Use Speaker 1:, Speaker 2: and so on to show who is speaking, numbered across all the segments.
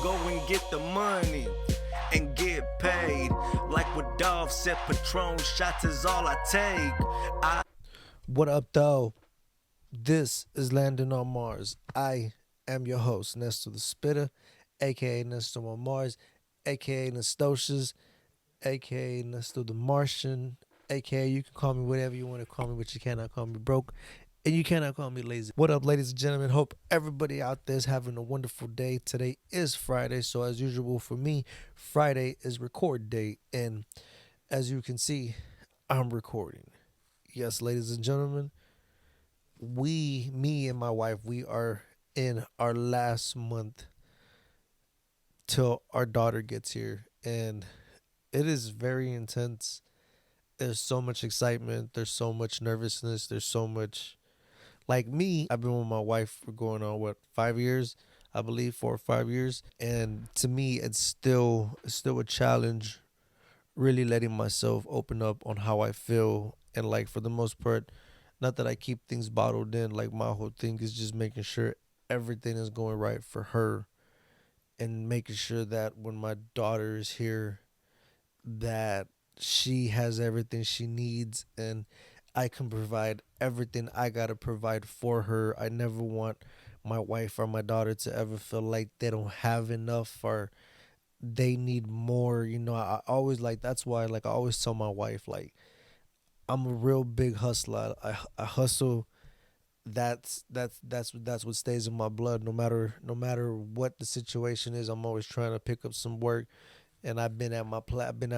Speaker 1: go and get the money and get paid. Like what Dolph said, Patron shots is all I take.
Speaker 2: What up, though? This is Landon on Mars. I am your host, Nestor the Spitter, aka Nestor on Mars, aka Nestocious, aka Nestor the Martian, aka you can call me whatever you want to call me, but you cannot call me broke. And you cannot call me lazy. What up, ladies and gentlemen? Hope everybody out there is having a wonderful day. Today is Friday, so as usual for me, Friday is record day. And as you can see, I'm recording. Yes, ladies and gentlemen, me and my wife, we are in our last month till our daughter gets here. And it is very intense. There's so much excitement. There's so much nervousness. There's so much. Like me, I've been with my wife for going on, 5 years? I believe 4 or 5 years. And to me, it's still a challenge really letting myself open up on how I feel. And like for the most part, not that I keep things bottled in, like my whole thing is just making sure everything is going right for her and making sure that when my daughter is here that she has everything she needs and I can provide everything I got to provide for her. I never want my wife or my daughter to ever feel like they don't have enough or they need more. I always like that's why like I always tell my wife like I'm a real big hustler. I hustle. That's what stays in my blood. No matter what the situation is, I'm always trying to pick up some work. And I've been at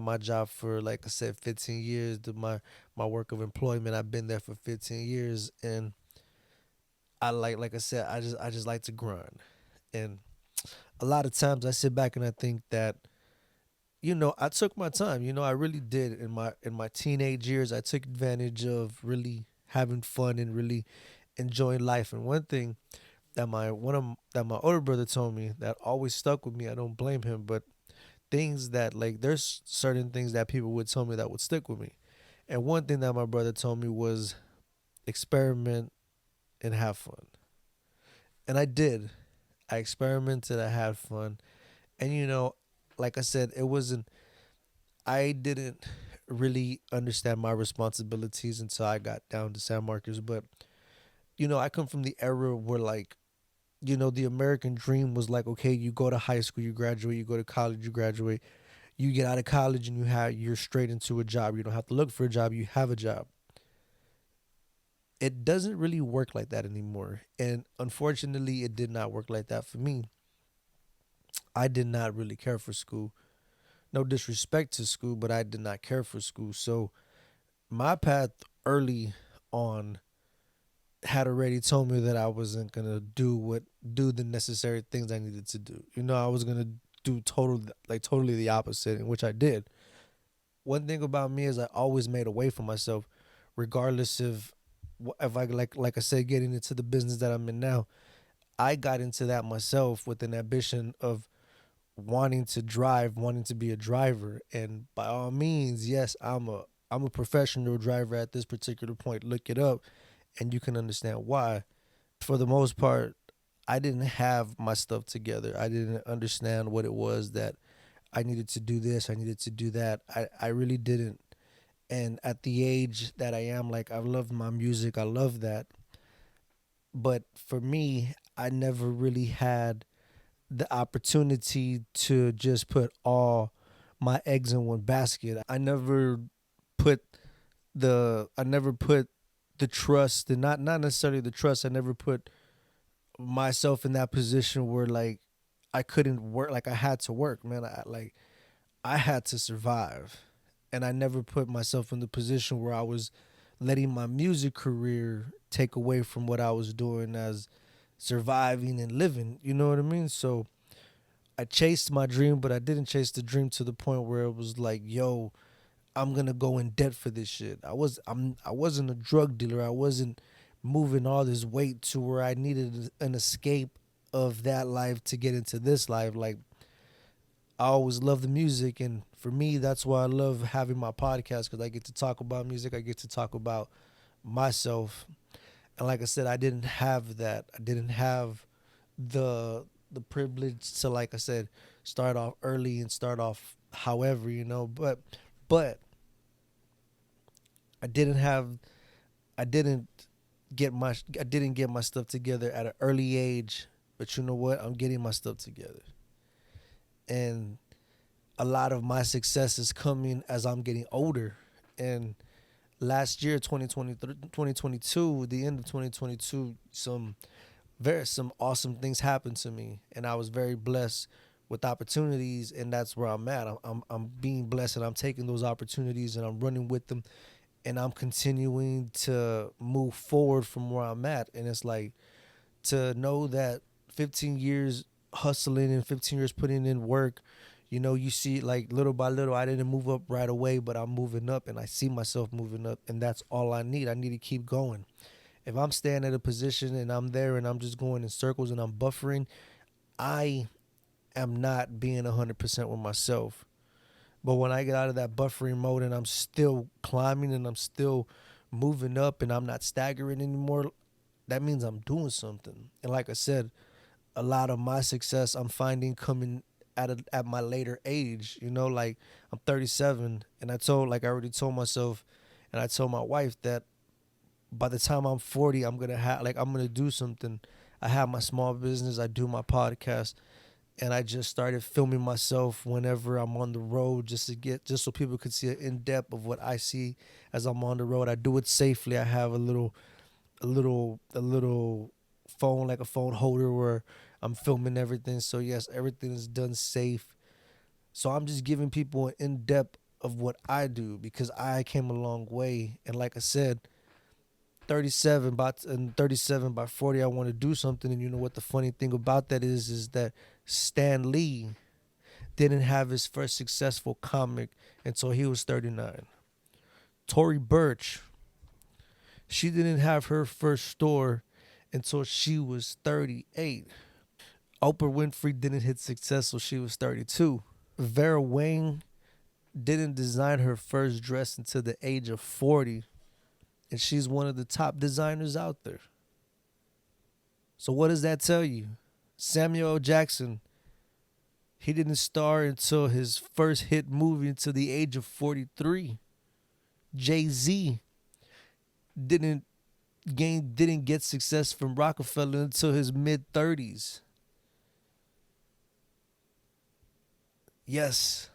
Speaker 2: my job for like I said 15 years. My work of employment, I've been there for 15 years, and I like I said, I just like to grind. And a lot of times I sit back and I think that I took my time. I really did in my teenage years. I took advantage of really having fun and really enjoying life. And one thing that my older brother told me that always stuck with me. I don't blame him, but things that like there's certain things that people would tell me that would stick with me. And one thing that my brother told me was experiment and have fun. And I did. I experimented, I had fun. And like I said, it wasn't I didn't really understand my responsibilities until I got down to San Marcos. But I come from the era where like the American dream was like, okay, you go to high school, you graduate, you go to college, you graduate, you get out of college, and you're straight into a job. You don't have to look for a job, you have a job. It doesn't really work like that anymore. And unfortunately, it did not work like that for me. I did not really care for school. No disrespect to school, but I did not care for school. So my path early on had already told me that I wasn't gonna do the necessary things I needed to do. I was gonna do totally the opposite, in which I did. One thing about me is I always made a way for myself, regardless of if I like I said, getting into the business that I'm in now. I got into that myself with an ambition of wanting to drive, wanting to be a driver, and by all means, yes, I'm a professional driver at this particular point. Look it up, and you can understand why. For the most part, I didn't have my stuff together. I didn't understand what it was that I needed to do this, I needed to do that. I really didn't. And at the age that I am, like I love my music, I love that. But for me, I never really had the opportunity to just put all my eggs in one basket. Put I never put the trust, and not necessarily the trust. I never put myself in that position where like I couldn't work, like I had to work, man. I had to survive. And I never put myself in the position where I was letting my music career take away from what I was doing as surviving and living. You know what I mean? So I chased my dream, but I didn't chase the dream to the point where it was like, yo, I'm gonna go in debt for this shit. I wasn't a drug dealer. I wasn't moving all this weight to where I needed an escape of that life to get into this life. Like I always loved the music, and for me, that's why I love having my podcast because I get to talk about music. I get to talk about myself, and like I said, I didn't have that. I didn't have the the privilege to, like I said, start off early and start off however, but I didn't have I didn't I didn't get my stuff together at an early age, but you know what? I'm getting my stuff together. And a lot of my success is coming as I'm getting older. And last year, 2023, 2022, the end of 2022, some awesome things happened to me, and I was very blessed with opportunities, and that's where I'm at. I'm being blessed, and I'm taking those opportunities, and I'm running with them, and I'm continuing to move forward from where I'm at. And it's like, to know that 15 years hustling and 15 years putting in work, you see, like, little by little, I didn't move up right away, but I'm moving up, and I see myself moving up, and that's all I need. I need to keep going. If I'm staying at a position and I'm there and I'm just going in circles and I'm buffering, I am not being 100% with myself. But when I get out of that buffering mode and I'm still climbing and I'm still moving up and I'm not staggering anymore, that means I'm doing something. And like I said, a lot of my success I'm finding coming at my later age. Like, I'm 37, and I already told myself, and I told my wife that by the time I'm 40, I'm gonna do something. I have my small business, I do my podcast, and I just started filming myself whenever I'm on the road, just so people could see an in depth of what I see as I'm on the road. I do it safely. I have a little phone, like a phone holder, where I'm filming everything. So yes, everything is done safe. So I'm just giving people an in depth of what I do, because I came a long way. And like I said, 37 by 40, I want to do something. And you know what the funny thing about that is that Stan Lee didn't have his first successful comic until he was 39. Tory Burch, she didn't have her first store until she was 38. Oprah Winfrey didn't hit success until she was 32. Vera Wang didn't design her first dress until the age of 40, and she's one of the top designers out there. So what does that tell you? Samuel L. Jackson, he didn't star until his first hit movie until the age of 43. Jay-Z didn't didn't get success from Rockefeller until his mid 30s. Yes,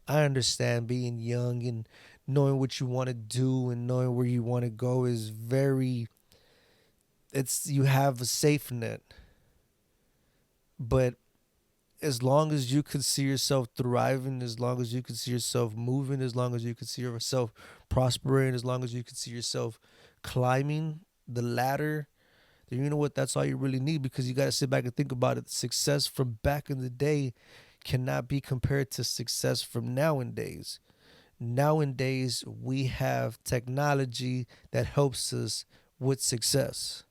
Speaker 2: I understand being young and knowing what you want to do and knowing where you want to go is very, you have a safe net. But as long as you can see yourself thriving, as long as you can see yourself moving, as long as you can see yourself prospering, as long as you can see yourself climbing the ladder, then you know what? That's all you really need, because you got to sit back and think about it. Success from back in the day cannot be compared to success from nowadays. Nowadays, we have technology that helps us with success.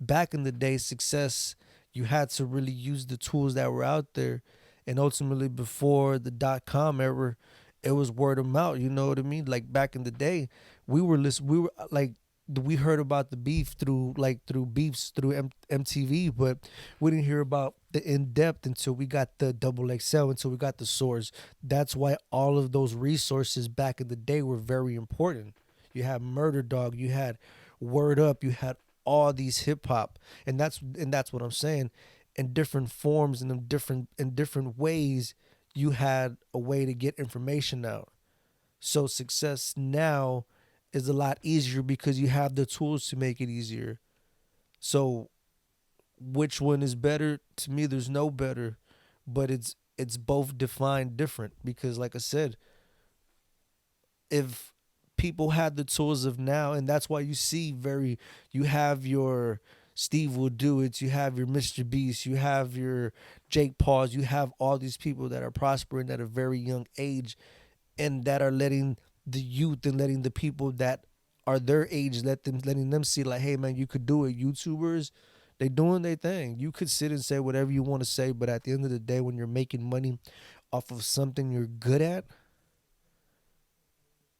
Speaker 2: Back in the day, success, you had to really use the tools that were out there. And ultimately, before the .com era, it was word of mouth. You know what I mean? Like, back in the day, we were like, we heard about the beef through beefs through MTV, but we didn't hear about the in depth until we got the double XL, until we got the Source. That's why all of those resources back in the day were very important. You had Murder Dog, you had Word Up, you had all these hip hop, and that's what I'm saying. In different forms and in different ways, you had a way to get information out. So success now is a lot easier because you have the tools to make it easier. So which one is better? To me, there's no better, but it's both defined different, because like I said, if people had the tools of now, and that's why you have your Steve will do it, you have your Mr. Beast, you have your Jake Pauls, you have all these people that are prospering at a very young age, and that are letting the youth and letting the people that are their age, letting them see, like, hey man, you could do it. YouTubers, they doing their thing. You could sit and say whatever you want to say, but at the end of the day, when you're making money off of something you're good at,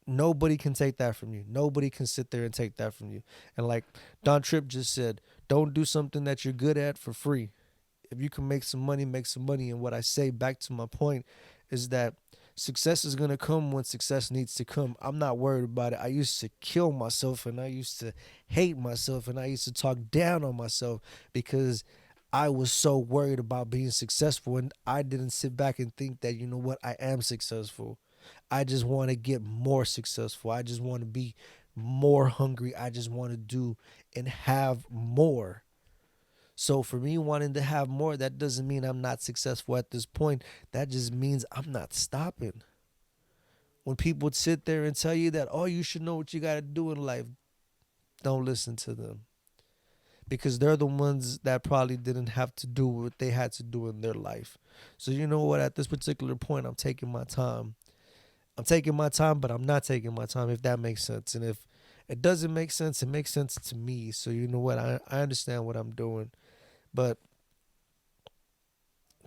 Speaker 2: nobody can take that from you. Nobody can sit there and take that from you. And like Don Tripp just said, don't do something that you're good at for free. If you can make some money, make some money. And what I say back to my point is that success is going to come when success needs to come. I'm not worried about it. I used to kill myself and I used to hate myself and I used to talk down on myself because I was so worried about being successful, and I didn't sit back and think that, you know what, I am successful. I just want to get more successful. I just want to be more hungry. I just want to do and have more. So for me wanting to have more, that doesn't mean I'm not successful at this point. That just means I'm not stopping. When people sit there and tell you that, oh, you should know what you got to do in life, don't listen to them. Because they're the ones that probably didn't have to do what they had to do in their life. So you know what? At this particular point, I'm taking my time. I'm taking my time, but I'm not taking my time, if that makes sense. And if it doesn't make sense, it makes sense to me. So you know what? I understand what I'm doing. But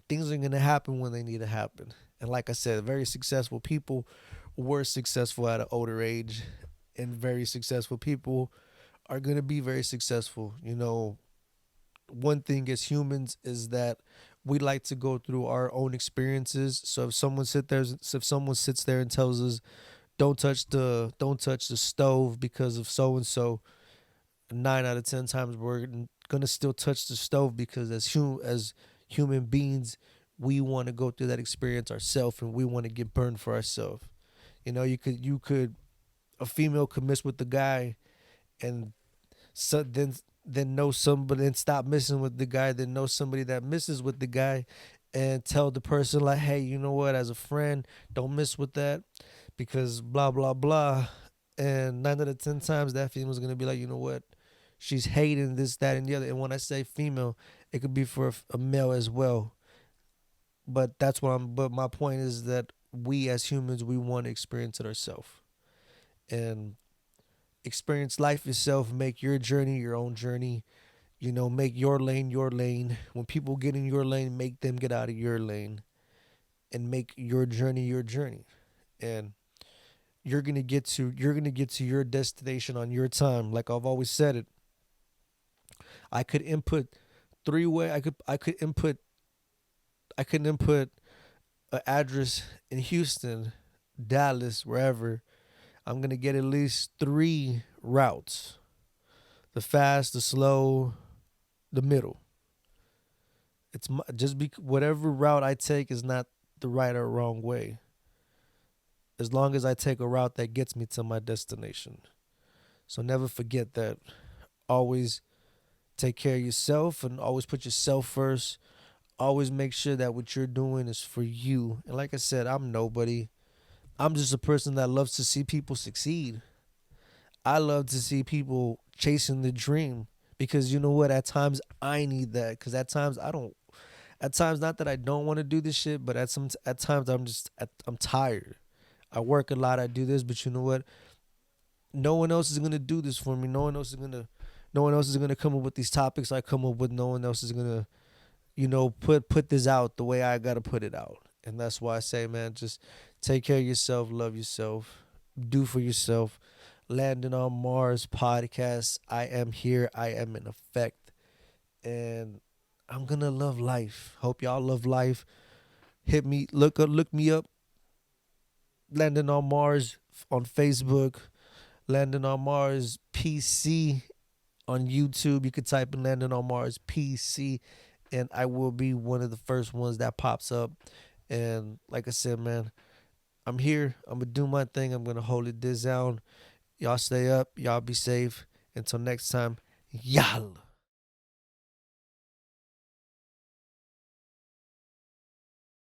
Speaker 2: things are going to happen when they need to happen. And like I said, very successful people were successful at an older age, and very successful people are going to be very successful. You know, one thing as humans is that we like to go through our own experiences. So if someone sits there and tells us don't touch the stove because of so and so, 9 out of 10 times we're gonna still touch the stove because as human beings, we want to go through that experience ourselves and we want to get burned for ourselves. You know, you could a female could miss with the guy and so then know somebody and stop missing with the guy, then know somebody that misses with the guy and tell the person like, hey, you know what, as a friend, don't miss with that because blah blah blah. And 9 out of 10 times that female's gonna be like, you know what, she's hating this, that, and the other. And when I say female, it could be for a male as well. But but my point is that we as humans, we want to experience it ourselves. And experience life itself, make your journey your own journey. You know, make your lane your lane. When people get in your lane, make them get out of your lane and make your journey your journey. And you're gonna get to your destination on your time. Like I've always said it. I could input three way I could input an address in Houston, Dallas, wherever. I'm gonna get at least three routes: the fast, the slow, the middle. Just be whatever route I take is not the right or wrong way. As long as I take a route that gets me to my destination. So never forget that. Always take care of yourself and always put yourself first. Always make sure that what you're doing is for you. And like I said, I'm nobody. I'm just a person that loves to see people succeed. I love to see people chasing the dream because you know what? At times I need that because at times I don't. At times, not that I don't want to do this shit, but at times I'm tired. I work a lot. I do this, but you know what? No one else is gonna do this for me. No one else is gonna come up with these topics I come up with. No one else is gonna, put this out the way I gotta put it out. And that's why I say, man, just take care of yourself, love yourself, do for yourself. Landon on Mars podcast. I am here. I am in effect, and I'm gonna love life. Hope y'all love life. Hit me, look me up. Landon on Mars on Facebook. Landon on Mars PC on YouTube. You could type in Landon on Mars PC, and I will be one of the first ones that pops up. And like I said, man, I'm here. I'm gonna do my thing. I'm gonna hold it this down. Y'all stay up. Y'all be safe. Until next time, y'all.